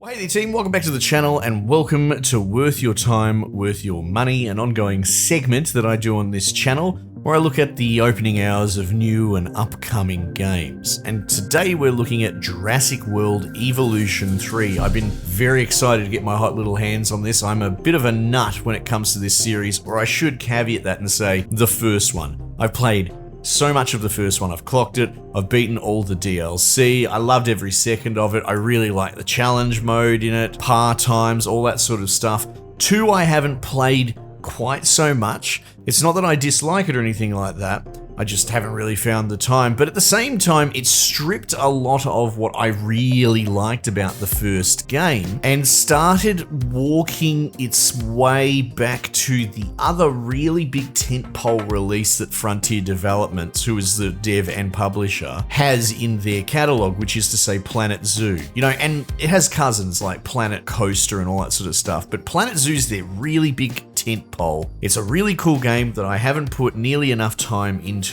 Hey there team, welcome back to the channel and welcome to Worth Your Time, Worth Your Money, an ongoing segment that I do on this channel where I look at the opening hours of new and upcoming games. And today we're looking at Jurassic World Evolution 3. I've been very excited to get my hot little hands on this. I'm a bit of a nut when it comes to this series, or I should caveat that and say the first one. I've played so much of the first one. I've clocked it. I've beaten all the DLC. I loved every second of it. I really like the challenge mode in it, par times, all that sort of stuff. 2 I haven't played quite so much. It's not that I dislike it or anything like that. I just haven't really found the time. But at the same time, it stripped a lot of what I really liked about the first game and started walking its way back to the other really big tentpole release that Frontier Developments, who is the dev and publisher, has in their catalog, which is to say Planet Zoo. You know, and it has cousins like Planet Coaster and all that sort of stuff. But Planet Zoo's their really big tentpole. It's a really cool game that I haven't put nearly enough time into.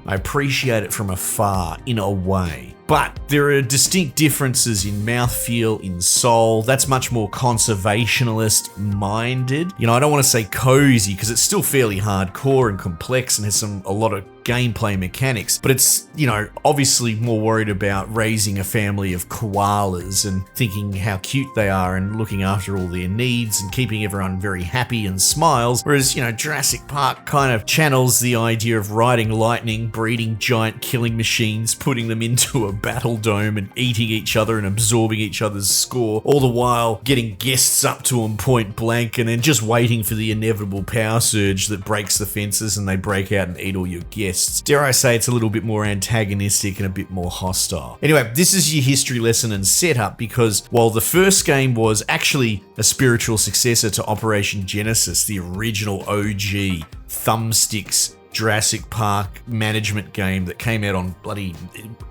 I appreciate it from afar, in a way. But there are distinct differences in mouthfeel, in soul. That's much more conservationalist minded. You know, I don't want to say cozy because it's still fairly hardcore and complex and has a lot of gameplay mechanics, but it's, you know, obviously more worried about raising a family of koalas and thinking how cute they are and looking after all their needs and keeping everyone very happy and smiles. Whereas, you know, Jurassic Park kind of channels the idea of riding lightning, breeding giant killing machines, putting them into a battle dome and eating each other and absorbing each other's score, all the while getting guests up to them point blank and then just waiting for the inevitable power surge that breaks the fences and they break out and eat all your guests. Dare I say it's a little bit more antagonistic and a bit more hostile. Anyway, this is your history lesson and setup because while the first game was actually a spiritual successor to Operation Genesis, the original OG thumbsticks Jurassic Park management game that came out on bloody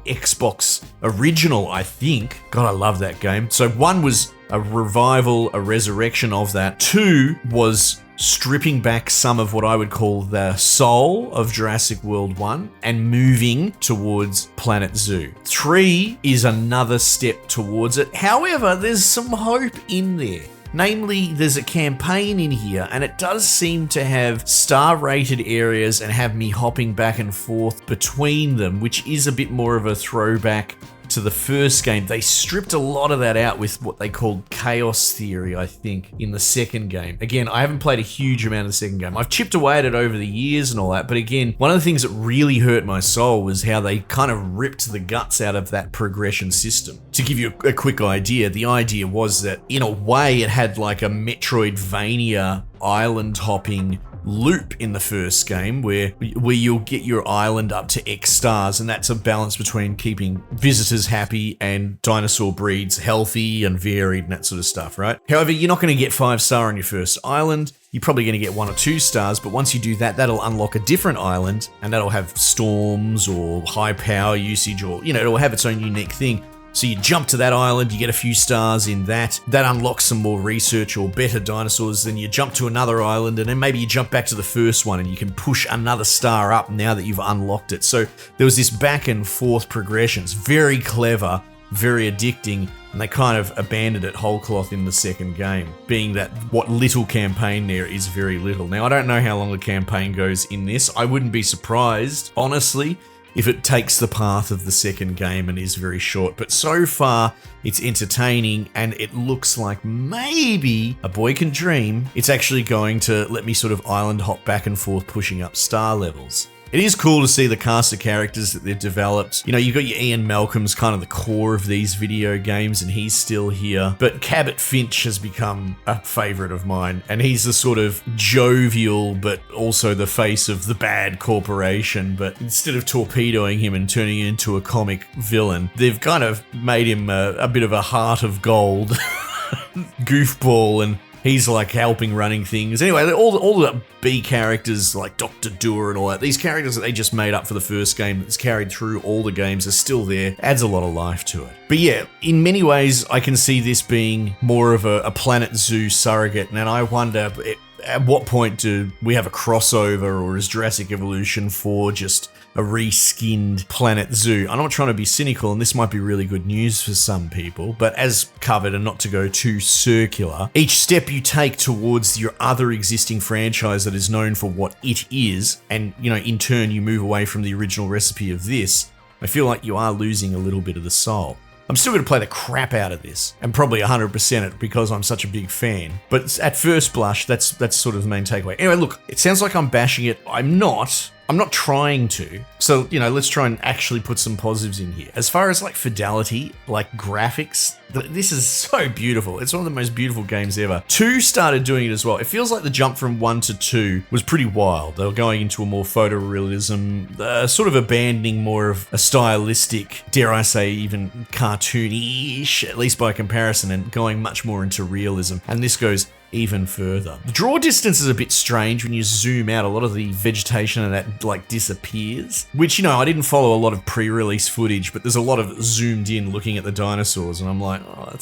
Xbox original, I think. God, I love that game. So 1 was a revival, a resurrection of that. 2 was stripping back some of what I would call the soul of Jurassic World 1 and moving towards Planet Zoo. 3 is another step towards it. However, there's some hope in there. Namely, there's a campaign in here, and it does seem to have star-rated areas and have me hopping back and forth between them, which is a bit more of a throwback to the first game. They stripped a lot of that out with what they called chaos theory, I think, in the second game. Again, I haven't played a huge amount of the second game. I've chipped away at it over the years and all that, but again, one of the things that really hurt my soul was how they kind of ripped the guts out of that progression system. To give you a quick idea, the idea was that, in a way, it had like a Metroidvania island hopping loop in the first game where you'll get your island up to X stars, and that's a balance between keeping visitors happy and dinosaur breeds healthy and varied and that sort of stuff, right? However, you're not going to get 5-star on your first island. You're probably going to get 1 or 2 stars, but once you do that, that'll unlock a different island and that'll have storms or high power usage, or, you know, it'll have its own unique thing. So you jump to that island, you get a few stars in that. That unlocks some more research or better dinosaurs. Then you jump to another island, and then maybe you jump back to the first one and you can push another star up now that you've unlocked it. So there was this back and forth progressions. Very clever, very addicting, and they kind of abandoned it whole cloth in the second game, being that what little campaign there is very little. Now, I don't know how long the campaign goes in this. I wouldn't be surprised, honestly, if it takes the path of the second game and is very short. But so far, it's entertaining, and it looks like maybe, a boy can dream, it's actually going to let me sort of island hop back and forth, pushing up star levels. It is cool to see the cast of characters that they've developed. You know, you've got your Ian Malcolm's kind of the core of these video games, and he's still here. But Cabot Finch has become a favorite of mine, and he's the sort of jovial, but also the face of the bad corporation. But instead of torpedoing him and turning him into a comic villain, they've kind of made him a bit of a heart of gold goofball, and he's like helping running things. Anyway, all the B characters like Dr. Doer and all that, these characters that they just made up for the first game that's carried through all the games are still there. Adds a lot of life to it. But yeah, in many ways, I can see this being more of a Planet Zoo surrogate, and I wonder at what point do we have a crossover, or is Jurassic Evolution 4 just a reskinned Planet Zoo. I'm not trying to be cynical, and this might be really good news for some people, but as covered, and not to go too circular, each step you take towards your other existing franchise that is known for what it is, and, in turn you move away from the original recipe of this, I feel like you are losing a little bit of the soul. I'm still going to play the crap out of this, and probably 100% it because I'm such a big fan. But at first blush, that's sort of the main takeaway. Anyway, look, it sounds like I'm bashing it. I'm not trying to. So, let's try and actually put some positives in here. As far as like fidelity, like graphics, this is so beautiful. It's one of the most beautiful games ever. 2 started doing it as well. It feels like the jump from 1 to 2 was pretty wild. They were going into a more photorealism, sort of abandoning more of a stylistic, dare I say, even cartoony-ish, at least by comparison, and going much more into realism. And this goes even further. The draw distance is a bit strange when you zoom out. A lot of the vegetation and that like disappears, which, I didn't follow a lot of pre-release footage, but there's a lot of zoomed in looking at the dinosaurs, and I'm like, oh,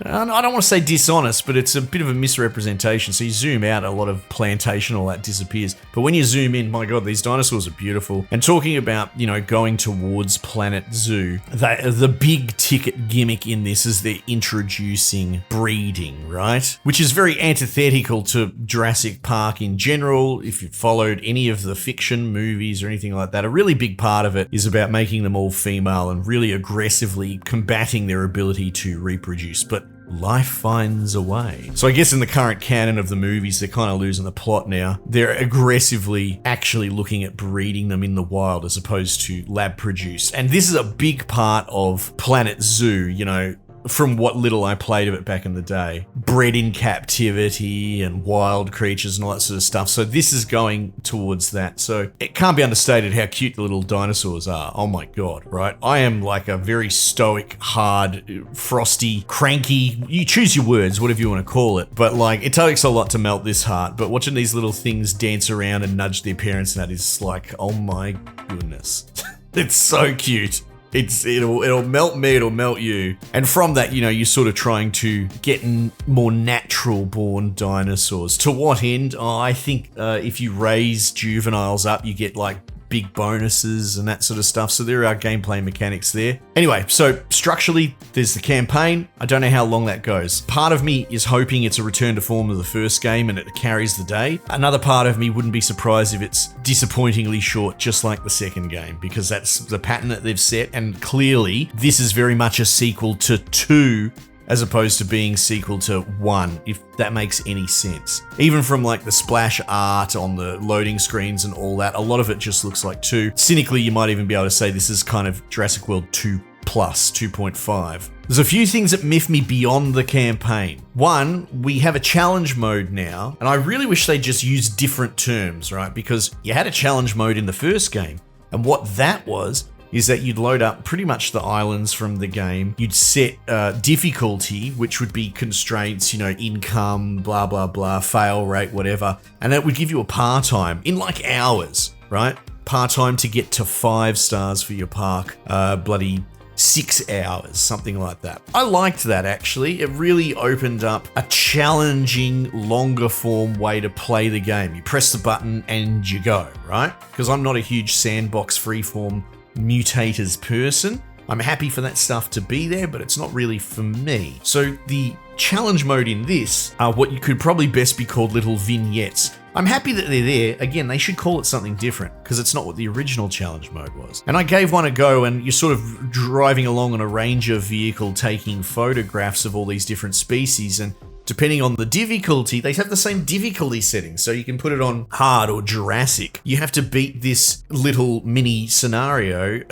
I don't want to say dishonest, but it's a bit of a misrepresentation. So you zoom out, a lot of plantation, all that disappears. But when you zoom in, my God, these dinosaurs are beautiful. And talking about, going towards Planet Zoo, the big ticket gimmick in this is they're introducing breeding, right? Which is very antithetical to Jurassic Park in general. If you've followed any of the fiction movies or anything like that, a really big part of it is about making them all female and really aggressively combating their ability to reproduce. But life finds a way. So I guess in the current canon of the movies, they're kind of losing the plot now. They're aggressively actually looking at breeding them in the wild as opposed to lab produced. And this is a big part of Planet Zoo, from what little I played of it back in the day. Bred in captivity and wild creatures and all that sort of stuff. So this is going towards that. So it can't be understated how cute the little dinosaurs are. Oh my God, right? I am like a very stoic, hard, frosty, cranky, you choose your words, whatever you want to call it. But like, it takes a lot to melt this heart. But watching these little things dance around and nudge their parents, and that is like, oh my goodness. It's so cute. It'll melt me, it'll melt you. And from that, you're sort of trying to get more natural born dinosaurs. To what end? I think if you raise juveniles up, you get like big bonuses and that sort of stuff. So there are gameplay mechanics there. Anyway, so structurally, there's the campaign. I don't know how long that goes. Part of me is hoping it's a return to form of the first game and it carries the day. Another part of me wouldn't be surprised if it's disappointingly short, just like the second game, because that's the pattern that they've set. And clearly, this is very much a sequel to 2 as opposed to being sequel to 1, if that makes any sense. Even from like the splash art on the loading screens and all that, a lot of it just looks like 2. Cynically, you might even be able to say this is kind of Jurassic World 2 plus 2.5. There's a few things that miff me beyond the campaign. One, we have a challenge mode now, and I really wish they just used different terms, right? Because you had a challenge mode in the first game, and what that was is that you'd load up pretty much the islands from the game. You'd set difficulty, which would be constraints, income, blah, blah, blah, fail rate, whatever. And that would give you a par time in like hours, right? Par time to get to 5 stars for your park, bloody 6 hours, something like that. I liked that actually. It really opened up a challenging, longer form way to play the game. You press the button and you go, right? Because I'm not a huge sandbox freeform mutators person. I'm happy for that stuff to be there, but it's not really for me. So the challenge mode in this are what you could probably best be called little vignettes. I'm happy that they're there. Again, they should call it something different because it's not what the original challenge mode was. And I gave one a go, and you're sort of driving along on a Ranger vehicle taking photographs of all these different species, and depending on the difficulty, they have the same difficulty settings, so you can put it on hard or Jurassic. You have to beat this little mini scenario,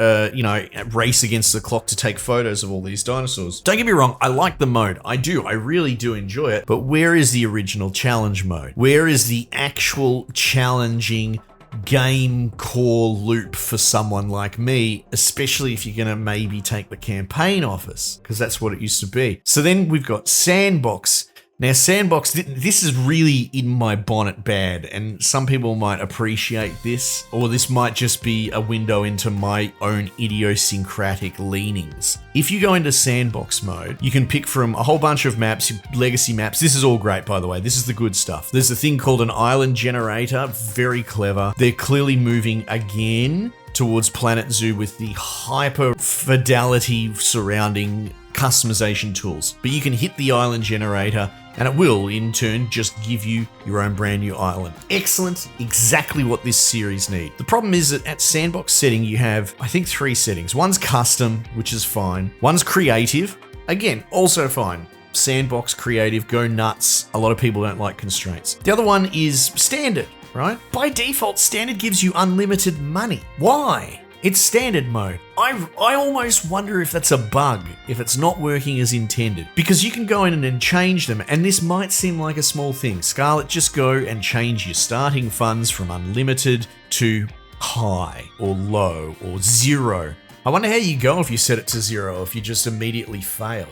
race against the clock to take photos of all these dinosaurs. Don't get me wrong, I like the mode. I do. I really do enjoy it. But where is the original challenge mode? Where is the actual challenging game core loop for someone like me, especially if you're going to maybe take the campaign office, because that's what it used to be. So then we've got Sandbox. Now, Sandbox, this is really in my bonnet bad, and some people might appreciate this, or this might just be a window into my own idiosyncratic leanings. If you go into Sandbox mode, you can pick from a whole bunch of maps, legacy maps. This is all great, by the way. This is the good stuff. There's a thing called an island generator, very clever. They're clearly moving again towards Planet Zoo with the hyper fidelity surrounding customization tools. But you can hit the island generator and it will, in turn, just give you your own brand new island. Excellent, exactly what this series needs. The problem is that at sandbox setting, you have, I think, 3 settings. One's custom, which is fine. One's creative, again, also fine. Sandbox, creative, go nuts. A lot of people don't like constraints. The other one is standard, right? By default, standard gives you unlimited money. Why? It's standard mode. I almost wonder if that's a bug, if it's not working as intended. Because you can go in and change them, and this might seem like a small thing. Scarlet, just go and change your starting funds from unlimited to high, or low, or 0. I wonder how you go if you set it to 0, if you just immediately fail.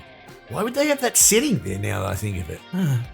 Why would they have that setting there now that I think of it?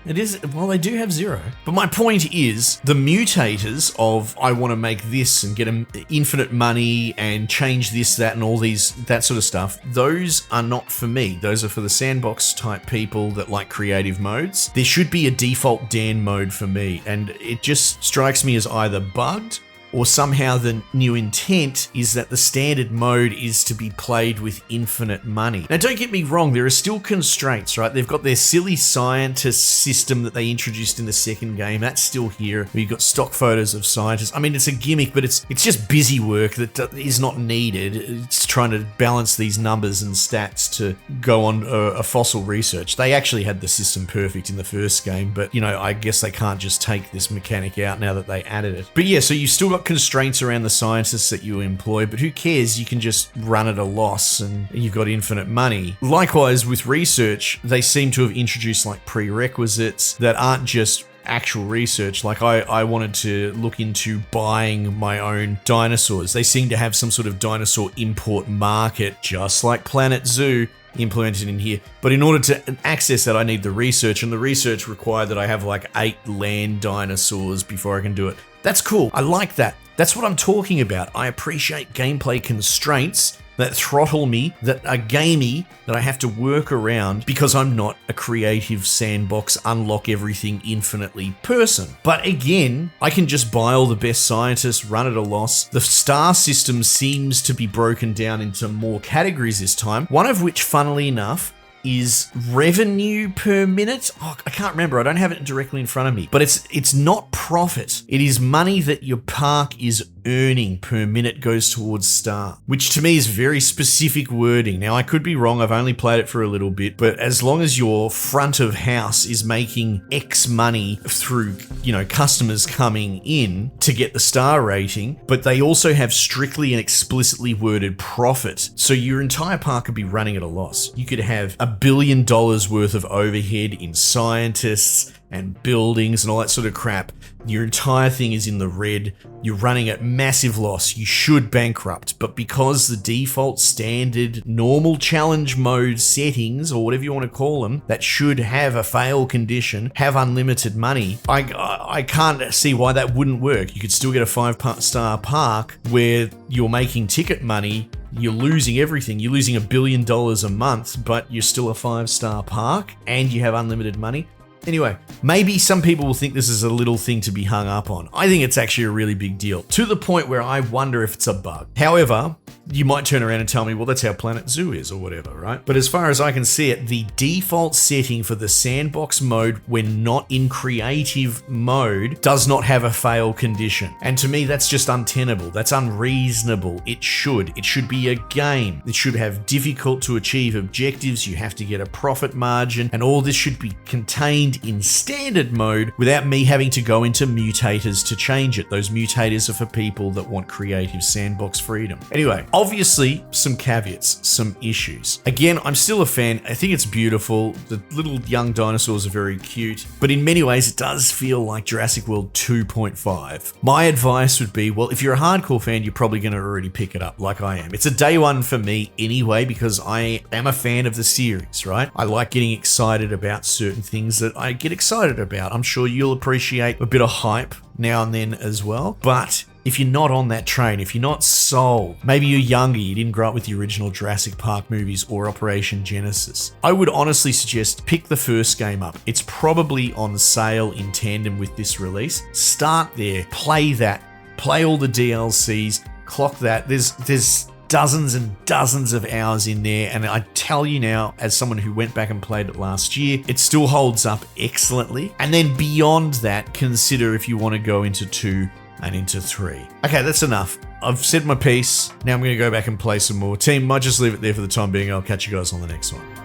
It is, well, they do have 0. But my point is, the mutators of I want to make this and get infinite money and change this, that, and all these, that sort of stuff, those are not for me. Those are for the sandbox type people that like creative modes. There should be a default Dan mode for me, and it just strikes me as either bugged or somehow the new intent is that the standard mode is to be played with infinite money. Now, don't get me wrong, there are still constraints, right? They've got their silly scientist system that they introduced in the second game. That's still here, where you've got stock photos of scientists. I mean, it's a gimmick, but it's just busy work that is not needed. It's trying to balance these numbers and stats to go on a fossil research. They actually had the system perfect in the first game, but, you know, I guess they can't just take this mechanic out now that they added it. But yeah, so you still got constraints around the scientists that you employ, but who cares? You can just run at a loss and you've got infinite money. Likewise, with research, they seem to have introduced like prerequisites that aren't just actual research. Like I wanted to look into buying my own dinosaurs. They seem to have some sort of dinosaur import market, just like Planet Zoo, implemented in here. But in order to access that, I need the research, and the research required that I have like 8 land dinosaurs before I can do it. That's cool. I like that. That's what I'm talking about. I appreciate gameplay constraints that throttle me, that are gamey, that I have to work around because I'm not a creative sandbox, unlock everything infinitely person. But again, I can just buy all the best scientists, run at a loss. The star system seems to be broken down into more categories this time, one of which, funnily enough, is revenue per minute. Oh, I can't remember. I don't have it directly in front of me. But it's not profit. It is money that your park is earning per minute goes towards star, which to me is very specific wording. Now, I could be wrong. I've only played it for a little bit, but as long as your front of house is making X money through, you know, customers coming in to get the star rating, but they also have strictly and explicitly worded profit. So your entire park could be running at a loss. You could have $1 billion worth of overhead in scientists and buildings and all that sort of crap. Your entire thing is in the red. You're running at massive loss. You should bankrupt. But because the default standard normal challenge mode settings, or whatever you want to call them, that should have a fail condition, have unlimited money, I can't see why that wouldn't work. You could still get a 5-star park where you're making ticket money. You're losing everything. You're losing $1 billion a month, but you're still a 5-star park and you have unlimited money. Anyway, maybe some people will think this is a little thing to be hung up on. I think it's actually a really big deal, to the point where I wonder if it's a bug. However, you might turn around and tell me, well, that's how Planet Zoo is or whatever, right? But as far as I can see it, the default setting for the sandbox mode when not in creative mode does not have a fail condition. And to me, that's just untenable. That's unreasonable. It should be a game. It should have difficult to achieve objectives. You have to get a profit margin, and all this should be contained in standard mode without me having to go into mutators to change it. Those mutators are for people that want creative sandbox freedom. Anyway, obviously some caveats, some issues. Again, I'm still a fan. I think it's beautiful. The little young dinosaurs are very cute, but in many ways it does feel like Jurassic World 2.5. My advice would be, well, if you're a hardcore fan, you're probably going to already pick it up like I am. It's a day one for me anyway, because I am a fan of the series, right? I like getting excited about certain things that I get excited about. I'm sure you'll appreciate a bit of hype now and then as well. But if you're not on that train, if you're not sold, maybe you're younger, you didn't grow up with the original Jurassic Park movies or Operation Genesis, I would honestly suggest pick the first game up. It's probably on sale in tandem with this release. Start there, play that, play all the DLCs, Clock that. There's dozens and dozens of hours in there, and I tell you now, as someone who went back and played it last year, it still holds up excellently. And then beyond that, consider if you want to go into 2 and into 3. Okay, that's enough. I've said my piece. Now I'm going to go back and play some more. Team, might just leave it there for the time being. I'll catch you guys on the next one.